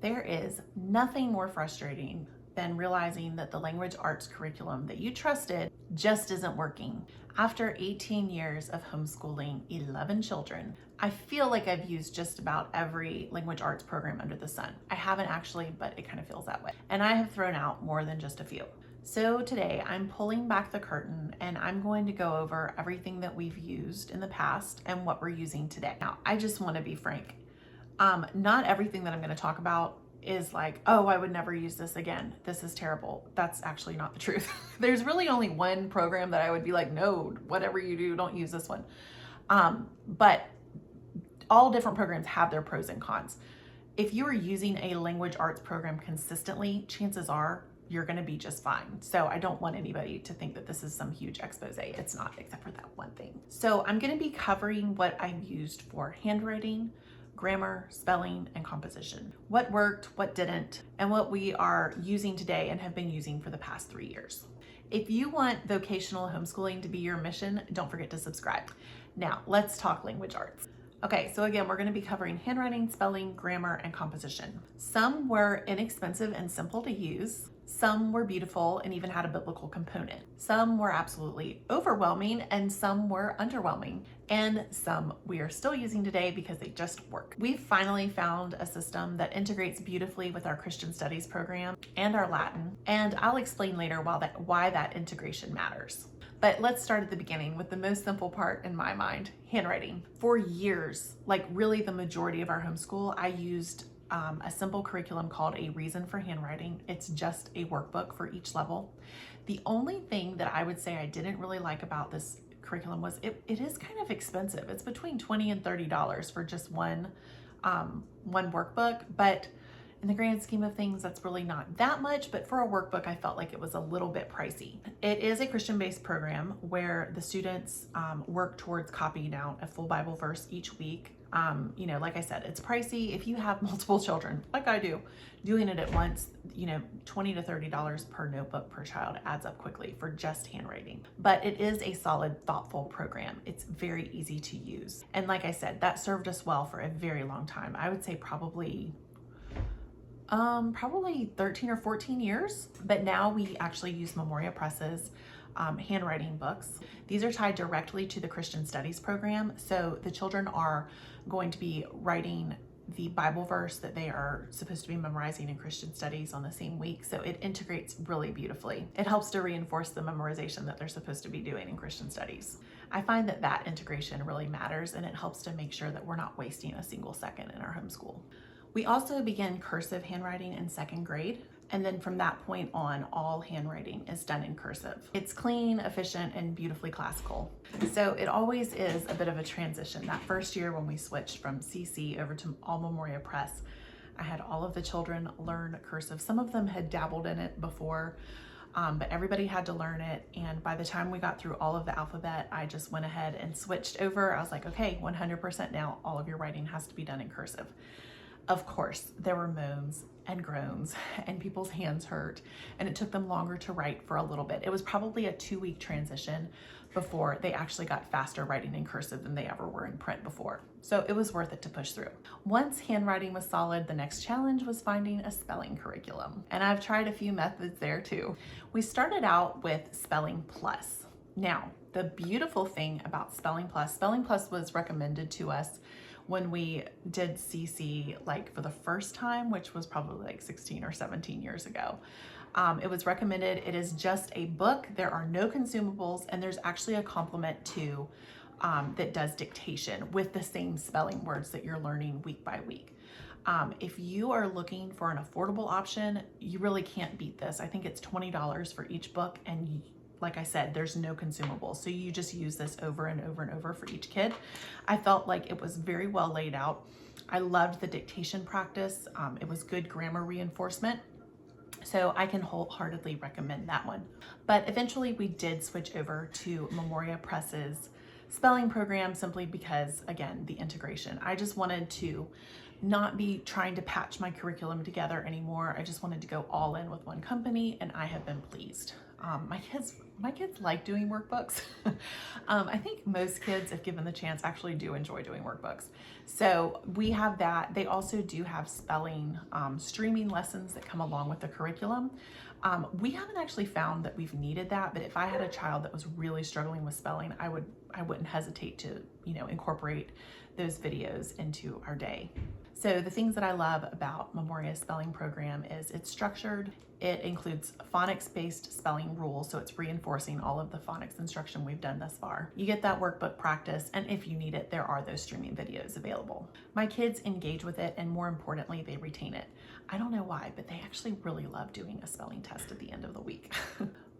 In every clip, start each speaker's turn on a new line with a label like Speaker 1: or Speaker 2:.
Speaker 1: There is nothing more frustrating than realizing that the language arts curriculum that you trusted just isn't working. After 18 years of homeschooling 11 children, I feel like I've used just about every language arts program under the sun. I haven't actually, but it kind of feels that way. And I have thrown out more than just a few. So today I'm pulling back the curtain and I'm going to go over everything that we've used in the past and what we're using today. Now, I just want to be frank. Not everything that I'm going to talk about is like, oh, I would never use this again. This is terrible. That's actually not the truth. There's really only one program that I would be like, no, whatever you do, don't use this one. But all different programs have their pros and cons. If you are using a language arts program consistently, chances are you're going to be just fine. So I don't want anybody to think that this is some huge expose. It's not, except for that one thing. So I'm going to be covering what I've used for handwriting, grammar, spelling, and composition. What worked, what didn't, and what we are using today and have been using for the past 3 years. If you want vocational homeschooling to be your mission, don't forget to subscribe. Now, let's talk language arts. Okay, so again, we're going to be covering handwriting, spelling, grammar, and composition. Some were inexpensive and simple to use. Some were beautiful and even had a biblical component. Some were absolutely overwhelming and some were underwhelming. And some we are still using today because they just work. We've finally found a system that integrates beautifully with our Christian Studies program and our Latin. And I'll explain later why that integration matters. But let's start at the beginning with the most simple part in my mind, handwriting. For years, like really the majority of our homeschool, I used a simple curriculum called A Reason for Handwriting. It's just a workbook for each level. The only thing that I would say I didn't really like about this curriculum was it is kind of expensive. It's between $20 and $30 for just one workbook, but in the grand scheme of things, that's really not that much, but for a workbook, I felt like it was a little bit pricey. It is a Christian-based program where the students work towards copying out a full Bible verse each week. Like I said, it's pricey. If you have multiple children, like I do, doing it at once, $20 to $30 per notebook per child adds up quickly for just handwriting. But it is a solid, thoughtful program. It's very easy to use. And like I said, that served us well for a very long time. I would say probably 13 or 14 years, but now we actually use Memoria Press's handwriting books. These are tied directly to the Christian Studies program. So the children are going to be writing the Bible verse that they are supposed to be memorizing in Christian Studies on the same week. So it integrates really beautifully. It helps to reinforce the memorization that they're supposed to be doing in Christian Studies. I find that integration really matters, and it helps to make sure that we're not wasting a single second in our homeschool. We also begin cursive handwriting in 2nd grade, and then from that point on, all handwriting is done in cursive. It's clean, efficient, and beautifully classical. So it always is a bit of a transition. That first year when we switched from CC over to All Memoria Press, I had all of the children learn cursive. Some of them had dabbled in it before, but everybody had to learn it. And by the time we got through all of the alphabet, I just went ahead and switched over. I was like, okay, 100% now, all of your writing has to be done in cursive. Of course, there were moans and groans and people's hands hurt, and it took them longer to write for a little bit. It was probably a 2-week transition before they actually got faster writing in cursive than they ever were in print before. So it was worth it to push through. Once handwriting was solid, the next challenge was finding a spelling curriculum. And I've tried a few methods there too. We started out with Spelling Plus. Now, the beautiful thing about Spelling Plus was recommended to us when we did CC like for the first time, which was probably like 16 or 17 years ago. It was recommended. It is just a book. There are no consumables, and there's actually a complement too that does dictation with the same spelling words that you're learning week by week. If you are looking for an affordable option, you really can't beat this. I think it's $20 for each book, and like I said, there's no consumables. So you just use this over and over and over for each kid. I felt like it was very well laid out. I loved the dictation practice. It was good grammar reinforcement. So I can wholeheartedly recommend that one. But eventually we did switch over to Memoria Press's spelling program simply because, again, the integration. I just wanted to not be trying to patch my curriculum together anymore. I just wanted to go all in with one company, and I have been pleased. My kids like doing workbooks. I think most kids, if given the chance, actually do enjoy doing workbooks. So we have that. They also do have spelling streaming lessons that come along with the curriculum. We haven't actually found that we've needed that, but if I had a child that was really struggling with spelling, I wouldn't hesitate to, incorporate those videos into our day. So the things that I love about Memoria's spelling program is it's structured. It includes phonics-based spelling rules, so it's reinforcing all of the phonics instruction we've done thus far. You get that workbook practice, and if you need it, there are those streaming videos available. My kids engage with it, and more importantly, they retain it. I don't know why, but they actually really love doing a spelling test at the end of the week.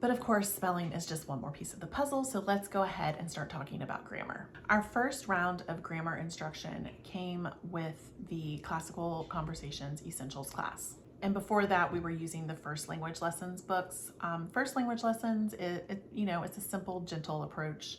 Speaker 1: But of course, spelling is just one more piece of the puzzle, so let's go ahead and start talking about grammar. Our first round of grammar instruction came with the Classical Conversations Essentials class. And before that, we were using the First Language Lessons books. First Language Lessons, it's a simple, gentle approach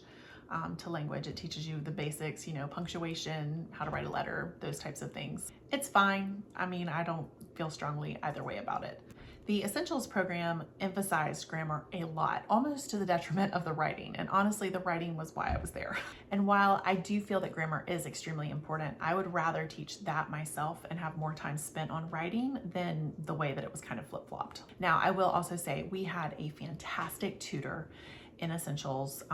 Speaker 1: to language. It teaches you the basics, punctuation, how to write a letter, those types of things. It's fine. I don't feel strongly either way about it. The Essentials program emphasized grammar a lot, almost to the detriment of the writing. And honestly, the writing was why I was there. And while I do feel that grammar is extremely important, I would rather teach that myself and have more time spent on writing than the way that it was kind of flip-flopped. Now, I will also say we had a fantastic tutor in Essentials.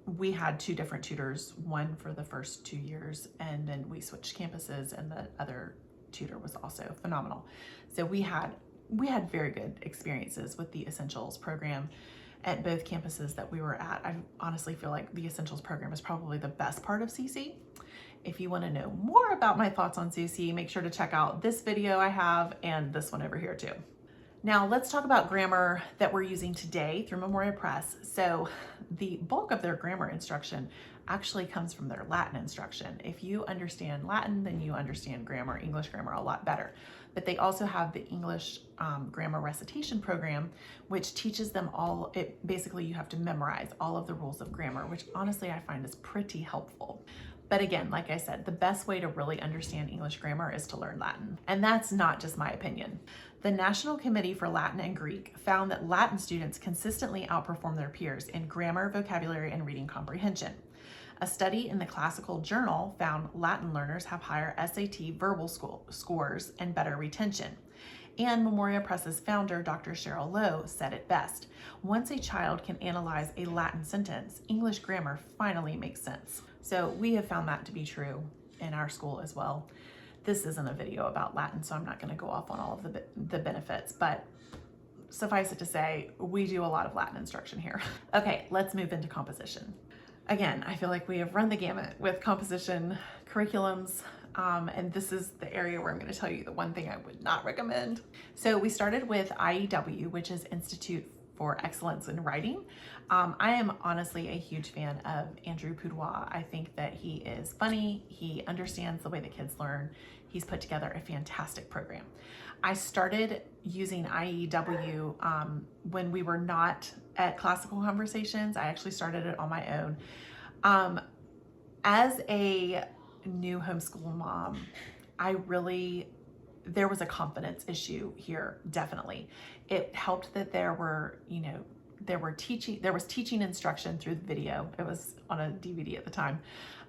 Speaker 1: We had two different tutors, one for the first 2 years, and then we switched campuses, and the other tutor was also phenomenal. So we had very good experiences with the Essentials program at both campuses that we were at. I honestly feel like the Essentials program is probably the best part of CC. If you want to know more about my thoughts on CC, make sure to check out this video I have and this one over here too. Now let's talk about grammar that we're using today through Memoria Press. So the bulk of their grammar instruction actually comes from their Latin instruction. If you understand Latin, then you understand grammar, English grammar a lot better. But they also have the English grammar recitation program, which teaches them all. Basically, you have to memorize all of the rules of grammar, which honestly I find is pretty helpful. But again, like I said, the best way to really understand English grammar is to learn Latin. And that's not just my opinion. The National Committee for Latin and Greek found that Latin students consistently outperform their peers in grammar, vocabulary, and reading comprehension. A study in the Classical Journal found Latin learners have higher SAT verbal scores and better retention. And Memoria Press's founder, Dr. Cheryl Lowe, said it best. Once a child can analyze a Latin sentence, English grammar finally makes sense. So we have found that to be true in our school as well. This isn't a video about Latin, so I'm not going to go off on all of the benefits, but suffice it to say, we do a lot of Latin instruction here. Okay, let's move into composition. Again, I feel like we have run the gamut with composition curriculums, and this is the area where I'm going to tell you the one thing I would not recommend. So we started with IEW, which is Institute for Excellence in Writing. I am honestly a huge fan of Andrew Poudois. I think that he is funny. He understands the way that kids learn. He's put together a fantastic program. I started using IEW when we were not at Classical Conversations. I actually started it on my own. As a new homeschool mom, there was a confidence issue here, definitely. It helped that there was teaching instruction through the video. It was on a DVD at the time.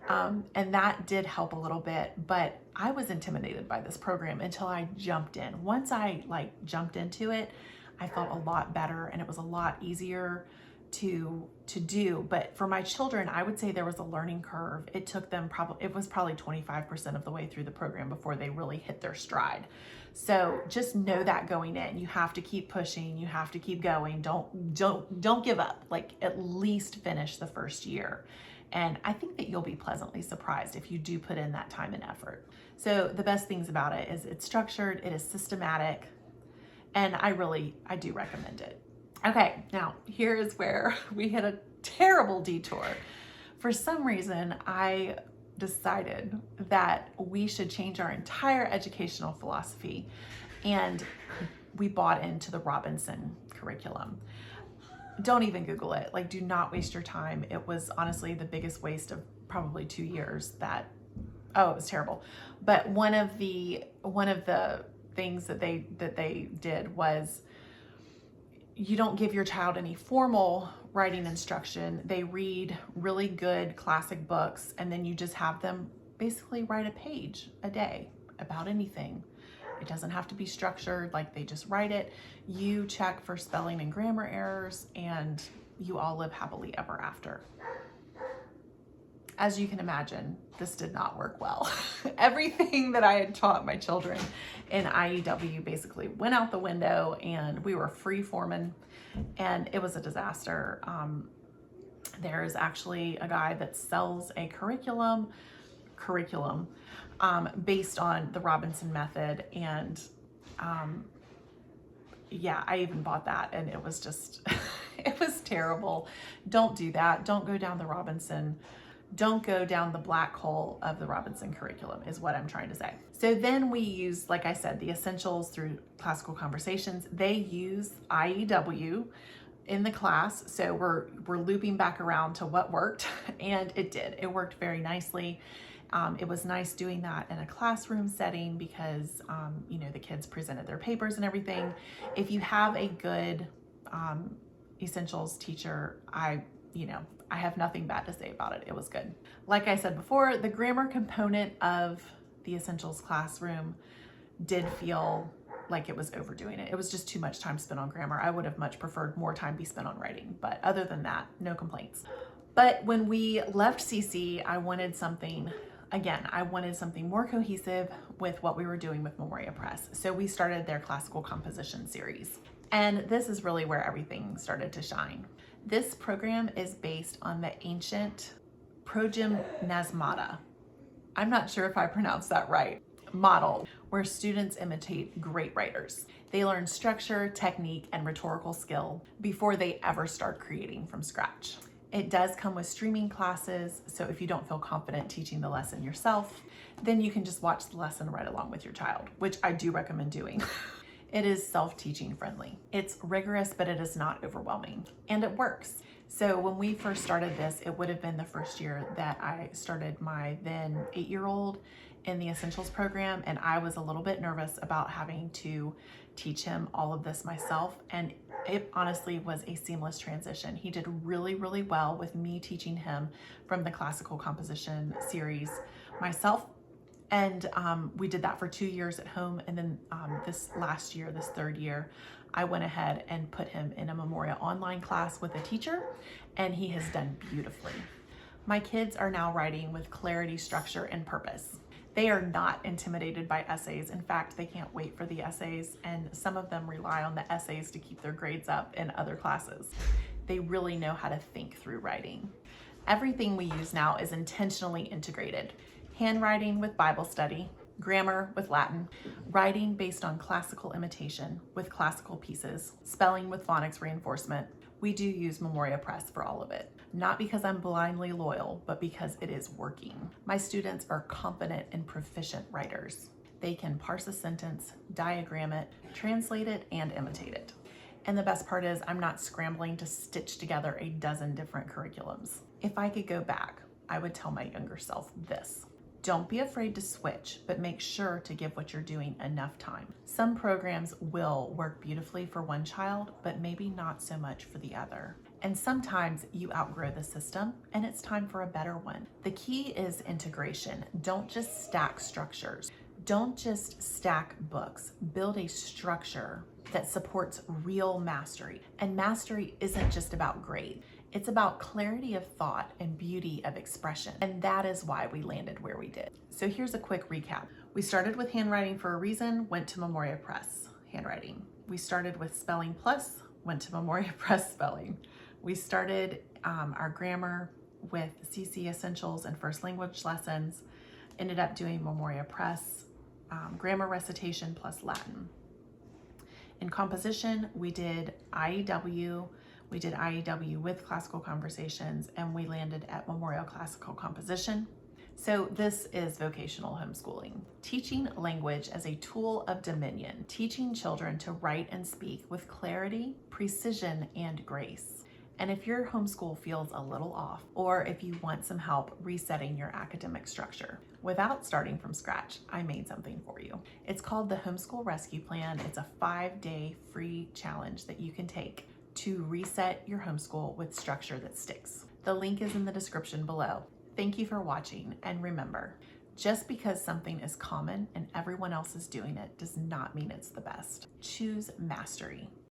Speaker 1: And that did help a little bit, but I was intimidated by this program until I jumped in. Once I jumped into it, I felt a lot better and it was a lot easier to do. But for my children, I would say there was a learning curve. It took them it was probably 25% of the way through the program before they really hit their stride. So just know that going in, you have to keep pushing, you have to keep going. Don't give up. At least finish the first year. And I think that you'll be pleasantly surprised if you do put in that time and effort. So the best things about it is it's structured, it is systematic, and I do recommend it. Okay, now here is where we hit a terrible detour. For some reason, I decided that we should change our entire educational philosophy, and we bought into the Robinson curriculum. Don't even Google it. Do not waste your time. It was honestly the biggest waste of probably 2 years it was terrible. But one of the things that they did was you don't give your child any formal writing instruction. They read really good classic books, and then you just have them basically write a page a day about anything. It doesn't have to be structured, like they just write it. You check for spelling and grammar errors, and you all live happily ever after. As you can imagine, this did not work well. Everything that I had taught my children in IEW basically went out the window, and we were free forming, and it was a disaster. There's actually a guy that sells a curriculum based on the Robinson method, and yeah, I even bought that, and it was just, it was terrible. Don't do that. Don't go down the Robinson. Don't go down the black hole of the Robinson curriculum is what I'm trying to say. So then we use, like I said, the essentials through classical conversations. They use IEW in the class. So we're looping back around to what worked, and it did. It worked very nicely. It was nice doing that in a classroom setting because, you know, the kids presented their papers and everything. If you have a good essentials teacher, I have nothing bad to say about it. It was good. Like I said before, the grammar component of the essentials classroom did feel like it was overdoing it. It was just too much time spent on grammar. I would have much preferred more time be spent on writing, but other than that, no complaints. But when we left CC, I wanted something more cohesive with what we were doing with Memoria Press. So we started their classical composition series. And this is really where everything started to shine. This program is based on the ancient progymnasmata. I'm not sure if I pronounced that right. Model, where students imitate great writers. They learn structure, technique, and rhetorical skill before they ever start creating from scratch. It does come with streaming classes, so if you don't feel confident teaching the lesson yourself, then you can just watch the lesson right along with your child, which I do recommend doing. It is self-teaching friendly. It's rigorous, but it is not overwhelming, and it works. So when we first started this, it would have been the first year that I started my then 8-year-old in the Essentials program, and I was a little bit nervous about having to teach him all of this myself, and it honestly was a seamless transition. He did really, really well with me teaching him from the classical composition series myself. And we did that for 2 years at home. And then this third year, I went ahead and put him in a Memoria online class with a teacher, and he has done beautifully. My kids are now writing with clarity, structure, and purpose. They are not intimidated by essays. In fact, they can't wait for the essays, and some of them rely on the essays to keep their grades up in other classes. They really know how to think through writing. Everything we use now is intentionally integrated. Handwriting with Bible study, grammar with Latin, writing based on classical imitation with classical pieces, spelling with phonics reinforcement. We do use Memoria Press for all of it. Not because I'm blindly loyal, but because it is working. My students are confident and proficient writers. They can parse a sentence, diagram it, translate it, and imitate it. And the best part is I'm not scrambling to stitch together a dozen different curriculums. If I could go back, I would tell my younger self this. Don't be afraid to switch, but make sure to give what you're doing enough time. Some programs will work beautifully for one child, but maybe not so much for the other. And sometimes you outgrow the system and it's time for a better one. The key is integration. Don't just stack structures. Don't just stack books. Build a structure that supports real mastery. And mastery isn't just about grade. It's about clarity of thought and beauty of expression. And that is why we landed where we did. So here's a quick recap. We started with handwriting for a reason, went to Memoria Press handwriting. We started with spelling plus, went to Memoria Press spelling. We started our grammar with CC Essentials and First Language lessons, ended up doing Memoria Press, grammar recitation plus Latin. In composition, we did IEW. We did IEW with classical conversations, and we landed at Memorial Classical Composition. So this is vocational homeschooling. Teaching language as a tool of dominion, teaching children to write and speak with clarity, precision, and grace. And if your homeschool feels a little off, or if you want some help resetting your academic structure without starting from scratch, I made something for you. It's called the Homeschool Rescue Plan. It's a 5-day free challenge that you can take to reset your homeschool with structure that sticks. The link is in the description below. Thank you for watching, and remember, just because something is common and everyone else is doing it does not mean it's the best. Choose mastery.